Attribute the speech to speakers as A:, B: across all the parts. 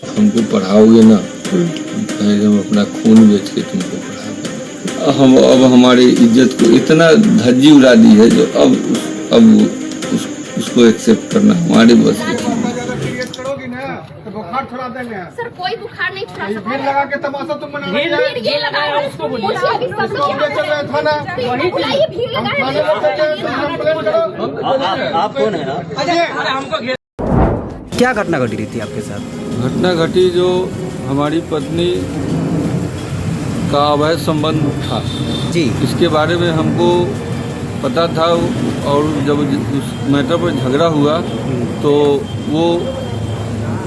A: हमको पढ़ाओगे ना, हम अपना खून बेच के तुमको पढ़ा। हम अब हमारी इज्जत को इतना धज्जी उड़ा दी है जो अब उसको एक्सेप्ट करना हमारे बस की चीज है।
B: तो बुखार छुड़ा देंगे
C: सर, कोई बुखार नहीं छुड़ा सकता।
B: भीड़ लगा के तमाशा तुम मना रहे हो।
C: भीड़ ये लगाया उसको बोलिए। अभी सब लोग
B: हम ले चल रहे हैं थाना।
C: वही बुलाइए, भीड़
B: हम
C: लगाए।
B: थाने में चल रहे हैं, कंप्लेंट करो।
D: आप कौन है ना? क्या घटना घटी रही थी आपके साथ?
A: घटना घटी जो हमारी पत्नी का अवैध संबंध था
D: जी,
A: इसके बारे में हमको पता था, और जब उस मैटर पर झगड़ा हुआ तो वो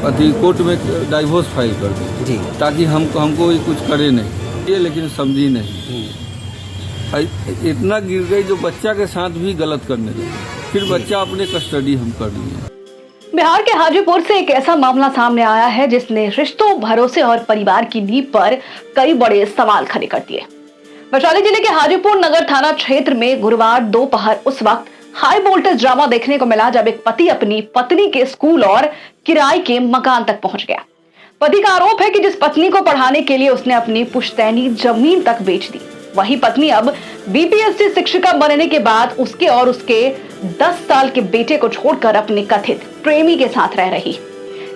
A: पति कोर्ट में डाइवोर्स फाइल कर दी
D: जी,
A: ताकि हमको ये कुछ करे नहीं, ये लेकिन समझी नहीं। इतना गिर गई जो बच्चा के साथ भी गलत करने लगी, फिर बच्चा अपने कस्टडी हम कर लिए।
E: बिहार के हाजीपुर से एक ऐसा मामला सामने आया है जिसने रिश्तों, भरोसे और परिवार की नींव पर कई बड़े सवाल खड़े कर दिए। वैशाली जिले के हाजीपुर नगर थाना क्षेत्र में गुरुवार दोपहर उस वक्त हाई वोल्टेज ड्रामा देखने को मिला जब एक पति अपनी पत्नी के स्कूल और किराए के मकान तक पहुंच गया। पति का आरोप है कि जिस पत्नी को पढ़ाने के लिए उसने अपनी पुश्तैनी जमीन तक बेच दी, वही पत्नी अब बीपीएससी शिक्षिका बनने के बाद उसके और उसके 10 साल के बेटे को छोड़कर अपने कथित प्रेमी के साथ रह रही।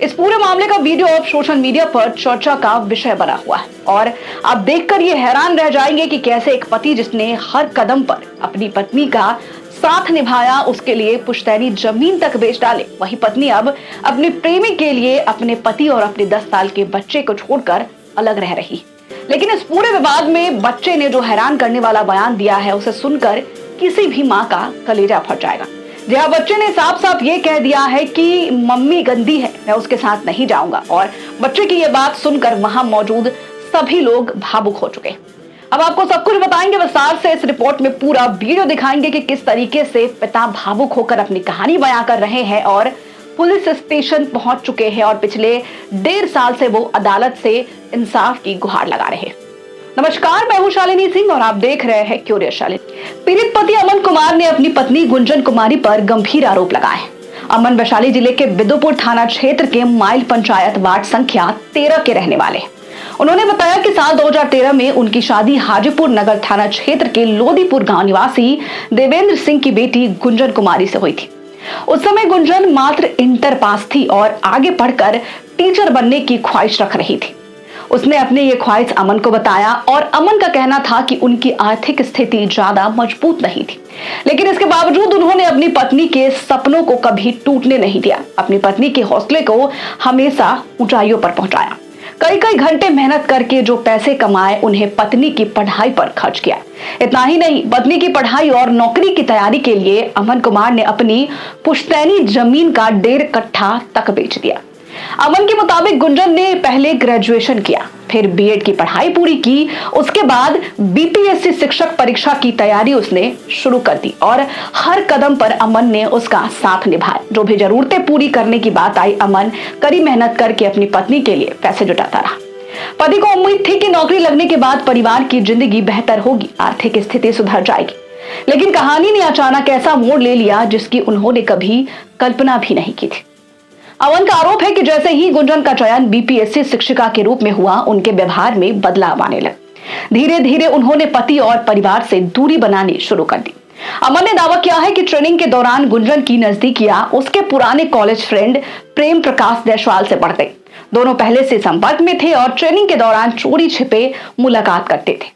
E: इस पूरे मामले का वीडियो अब सोशल मीडिया पर चर्चा का विषय बना हुआ है और आप देखकर ये हैरान रह जाएंगे कि कैसे एक पति जिसने हर कदम पर अपनी पत्नी का साथ निभाया, उसके लिए पुश्तैनी जमीन तक बेच डाले, वही पत्नी अब अपने प्रेमी के लिए अपने पति और अपने 10 साल के बच्चे को छोड़कर अलग रह रही। लेकिन इस पूरे विवाद में बच्चे ने जो हैरान करने वाला बयान दिया है उसे सुनकर किसी भी माँ का कलेजा फट जाएगा। जहाँ बच्चे ने साफ साफ ये कह दिया है कि मम्मी गंदी है, मैं उसके साथ नहीं जाऊंगा, और बच्चे की ये बात सुनकर वहां मौजूद सभी लोग भावुक हो चुके। अब आपको सब कुछ बताएंगे विस्तार से, इस रिपोर्ट में पूरा वीडियो दिखाएंगे कि किस तरीके से पिता भावुक होकर अपनी कहानी बयां कर रहे हैं और पुलिस स्टेशन पहुंच चुके हैं और पिछले 1.5 साल से वो अदालत से इंसाफ की गुहार लगा रहे हैं। नमस्कार, मैं हूं शालिनी सिंह और आप देख रहे हैं क्यूरियस शालिनी। पीड़ित पति अमन कुमार ने अपनी पत्नी गुंजन कुमारी पर गंभीर आरोप लगाए। अमन वैशाली जिले के बिदुपुर थाना क्षेत्र के माइल पंचायत वार्ड संख्या 13 के रहने वाले। उन्होंने बताया कि साल 2013 में उनकी शादी हाजीपुर नगर थाना क्षेत्र के लोदीपुर गांव निवासी देवेंद्र सिंह की बेटी गुंजन कुमारी से हुई थी। उस समय गुंजन मात्र इंटर पास थी और आगे पढ़कर टीचर बनने की ख्वाहिश रख रही थी। उसने अपने ये ख्वाहिश अमन को बताया और अमन का कहना था कि उनकी आर्थिक स्थिति ज्यादा मजबूत नहीं थी, लेकिन इसके बावजूद उन्होंने अपनी पत्नी के सपनों को कभी टूटने नहीं दिया। अपनी पत्नी के हौसले को हमेशा ऊंचाइयों पर पहुंचाया। कई घंटे मेहनत करके जो पैसे कमाए उन्हें पत्नी की पढ़ाई पर खर्च किया। इतना ही नहीं, पत्नी की पढ़ाई और नौकरी की तैयारी के लिए अमन कुमार ने अपनी पुश्तैनी जमीन का 1.5 कट्ठा तक बेच दिया। अमन के मुताबिक गुंजन ने पहले ग्रेजुएशन किया, फिर बीएड की पढ़ाई पूरी की, उसके बाद बीपीएससी शिक्षक परीक्षा की तैयारी उसने शुरू कर दी और हर कदम पर अमन ने उसका साथ निभाया। जो भी जरूरतें पूरी करने की बात आई, अमन कड़ी मेहनत करके अपनी पत्नी के लिए पैसे जुटाता रहा। पति को उम्मीद थी कि नौकरी लगने के बाद परिवार की जिंदगी बेहतर होगी, आर्थिक स्थिति सुधर जाएगी, लेकिन कहानी ने अचानक ऐसा मोड़ ले लिया जिसकी उन्होंने कभी कल्पना भी नहीं की थी। अमन का आरोप है कि जैसे ही गुंजन का चयन बीपीएससी शिक्षिका के रूप में हुआ, उनके व्यवहार में बदलाव आने लगा। धीरे धीरे उन्होंने पति और परिवार से दूरी बनानी शुरू कर दी। अमन ने दावा किया है कि ट्रेनिंग के दौरान गुंजन की नजदीकियां उसके पुराने कॉलेज फ्रेंड प्रेम प्रकाश जायसवाल से बढ़ गई। दोनों पहले से संपर्क में थे और ट्रेनिंग के दौरान चोरी छिपे मुलाकात करते थे।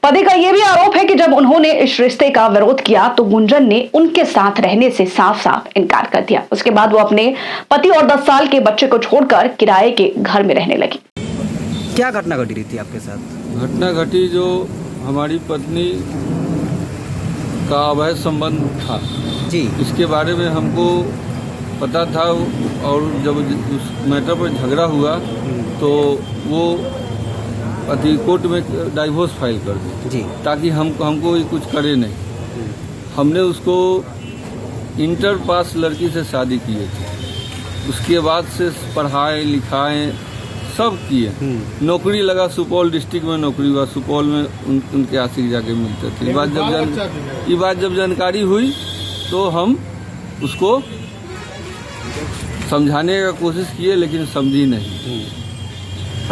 E: पति का यह भी आरोप है कि जब उन्होंने इस रिश्ते का विरोध किया तो गुंजन ने उनके साथ रहने से साफ साफ इनकार कर दिया। उसके बाद वो अपने पति और 10 साल के बच्चे को छोड़कर किराए के घर में रहने लगी।
D: क्या घटना घटी रही थी आपके साथ?
A: घटना घटी जो हमारी पत्नी का अवैध संबंध था
D: जी,
A: इसके बारे में हमको पता था, और जब उस मैटर पर झगड़ा हुआ तो वो पति कोर्ट में डाइवोर्स फाइल कर दी
D: जी,
A: ताकि हमको ये कुछ करे नहीं। हमने उसको इंटर पास लड़की से शादी किए थे, उसके बाद से पढ़ाए लिखाए सब किए। नौकरी लगा, सुपौल डिस्ट्रिक्ट में नौकरी हुआ, सुपौल में उनके आशिक जाके मिलते थे। ये बात जब जानकारी हुई तो हम उसको समझाने का कोशिश किए, लेकिन समझी नहीं।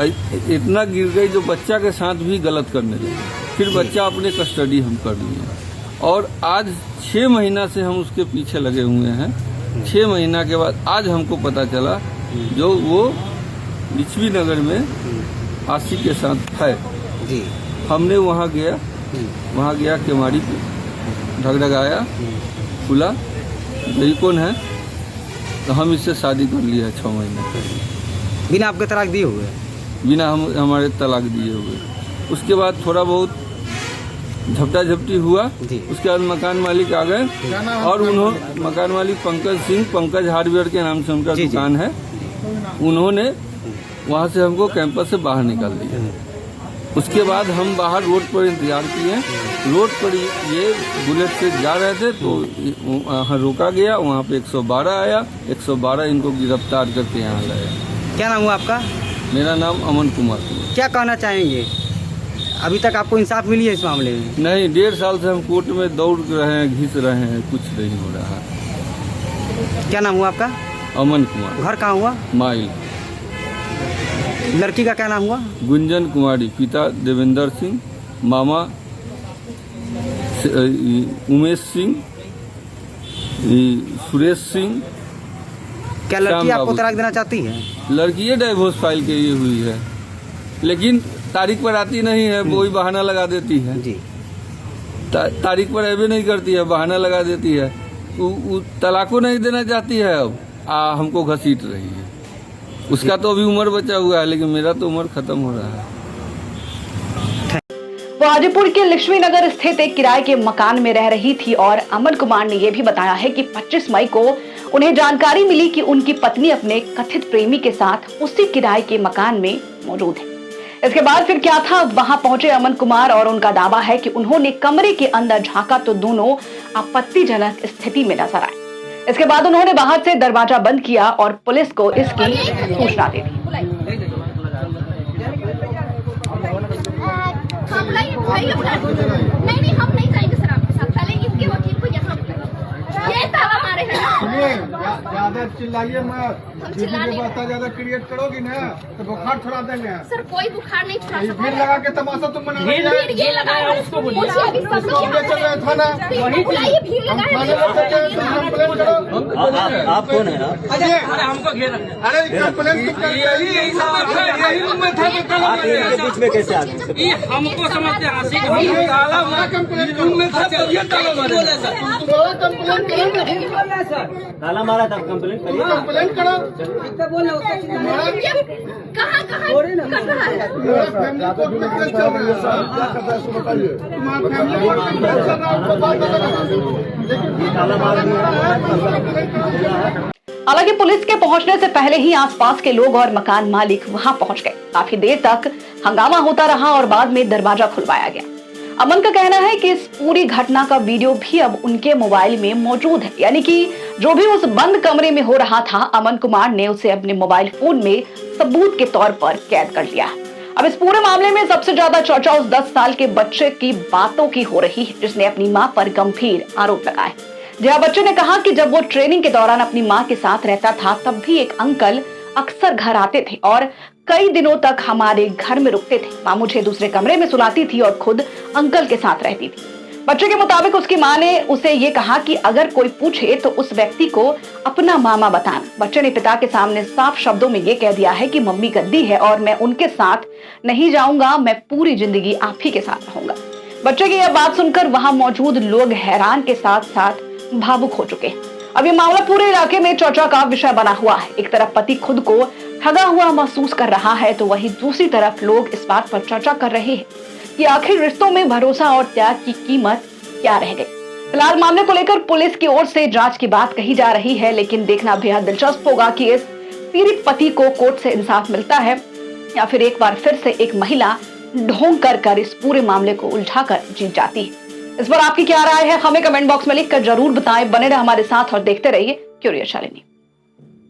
A: इतना गिर गई जो बच्चा के साथ भी गलत करने लगे। फिर बच्चा अपने कस्टडी हम कर लिए और आज 6 महीना से हम उसके पीछे लगे हुए हैं। 6 महीना के बाद आज हमको पता चला जो वो लिच्छवी नगर में आशिक के साथ है।
D: जी।
A: हमने वहाँ गया केमाड़ी ढगढगाया, खुला, यही कौन है, तो हम इससे शादी कर लिया 6 महीने
D: बिना आपके तलाक दिए हुए?
A: बिना हमारे तलाक दिए हुए। उसके बाद थोड़ा बहुत झपटा झपटी हुआ। उसके बाद मकान मालिक आ गए और उन्होंने मकान मालिक पंकज सिंह, पंकज हार्डवेयर के नाम से उनका दुकान है, उन्होंने वहाँ से हमको कैंपस से बाहर निकाल दिया। उसके बाद हम बाहर रोड पर इंतजार किए। रोड पर ये बुलेट से जा रहे थे तो वहाँ रोका गया, वहाँ पे 112 आया, 112 इनको गिरफ्तार करके यहाँ लाया।
D: क्या नाम हुआ आपका?
A: मेरा नाम अमन कुमार।
D: क्या कहना चाहेंगे? अभी तक आपको इंसाफ मिली है इस मामले में?
A: नहीं, 1.5 साल से हम कोर्ट में दौड़ रहे हैं, घिस रहे हैं, कुछ नहीं हो रहा।
D: क्या नाम हुआ आपका?
A: अमन कुमार।
D: घर कहाँ हुआ?
A: माइल।
D: लड़की का क्या नाम हुआ?
A: गुंजन कुमारी, पिता देवेंद्र सिंह, मामा उमेश सिंह, सुरेश सिंह।
D: क्या लड़की आपको तलाक देना चाहती है?
A: लड़की डाइवोर्स फाइल के लिए हुई है, लेकिन तारीख पर आती नहीं है, वही बहाना लगा देती है
D: जी।
A: तारीख पर अभी नहीं करती है, बहाना लगा देती है। तलाको नहीं देना चाहती है, अब हमको घसीट रही है। उसका तो अभी उम्र बचा हुआ है, लेकिन मेरा तो उम्र खत्म हो रहा है।
E: वो हाजीपुर के लक्ष्मी नगर स्थित एक किराए के मकान में रह रही थी और अमन कुमार ने यह भी बताया है कि 25 मई को उन्हें जानकारी मिली कि उनकी पत्नी अपने कथित प्रेमी के साथ उसी किराए के मकान में मौजूद है। इसके बाद फिर क्या था, वहां पहुंचे अमन कुमार और उनका दावा है कि उन्होंने कमरे के अंदर झांका तो दोनों आपत्तिजनक स्थिति में नजर आए। इसके बाद उन्होंने बाहर से दरवाजा बंद किया और पुलिस को इसकी सूचना दे दी।
C: नहीं, हम नहीं जाएंगे सर आपके साथ। पहले इनके वकील को यहाँ ये ताला मारे हैं।
B: सुनिए, ज्यादा चिल्लाइए मत। ज्यादा क्रिएट करोगी ना तो बुखार छुड़ा देंगे।
C: सर कोई बुखार नहीं छुड़ा सकता।
B: भीड़ लगा के तमाशा तुम मना रहे हैं।
C: ये लगाया उसको बोलिए। अभी सब लोग
B: चल रहे हैं थाना।
C: बुलाइए, भीड़
F: आप कौन है?
B: अरे हमको घेर, अरे कंप्लेंट
F: बीच में कैसे आ गए?
G: हमको समझते हैं
F: ताला मारा था, कंप्लेंट करिए।
B: कंप्लेंट करो।
C: कहाँ
B: फैमिली कोर्ट में केस चल रहा है, बताइए। तुम्हारा फैमिली कोर्ट में केस चल रहा है।
E: हालांकि पुलिस के पहुंचने से पहले ही आसपास के लोग और मकान मालिक वहां पहुंच गए। काफी देर तक हंगामा होता रहा और बाद में दरवाजा खुलवाया गया। अमन का कहना है कि इस पूरी घटना का वीडियो भी अब उनके मोबाइल में मौजूद है, यानी कि जो भी उस बंद कमरे में हो रहा था, अमन कुमार ने उसे अपने मोबाइल फोन में सबूत के तौर पर कैद कर लिया। अब इस पूरे मामले में सबसे ज्यादा चर्चा उस 10 साल के बच्चे की बातों की हो रही है, जिसने अपनी मां पर गंभीर आरोप लगाए। जहां बच्चे ने कहा कि जब वो ट्रेनिंग के दौरान अपनी मां के साथ रहता था, तब भी एक अंकल अक्सर घर आते थे और कई दिनों तक हमारे घर में रुकते थे। मां मुझे दूसरे कमरे में सुलाती थी और खुद अंकल के साथ रहती थी। बच्चे के मुताबिक उसकी मां ने उसे ये कहा कि अगर कोई पूछे तो उस व्यक्ति को अपना मामा बताना। बच्चे ने पिता के सामने साफ शब्दों में ये कह दिया है कि मम्मी गद्दी है और मैं उनके साथ नहीं जाऊंगा, मैं पूरी जिंदगी आप ही के साथ रहूंगा। बच्चे की यह बात सुनकर वहां मौजूद लोग हैरान के साथ साथ भावुक हो चुके हैं। अब ये मामला पूरे इलाके में चर्चा का विषय बना हुआ है। एक तरफ पति खुद को ठगा हुआ महसूस कर रहा है, तो वहीं दूसरी तरफ लोग इस बात पर चर्चा कर रहे हैं कि आखिर रिश्तों में भरोसा और त्याग की कीमत क्या रह गई। फिलहाल मामले को लेकर पुलिस की ओर से जांच की बात कही जा रही है, लेकिन देखना बेहद दिलचस्प होगा कि इस पीड़ित पति को कोर्ट से इंसाफ मिलता है या फिर एक बार फिर से एक महिला ढोंग कर इस पूरे मामले को उलझाकर जीत जाती है। इस पर आपकी क्या राय है, हमें कमेंट बॉक्स में लिखकर जरूर बताएं। बने रहे हमारे साथ और देखते रहिए क्यूरियस शालिनी।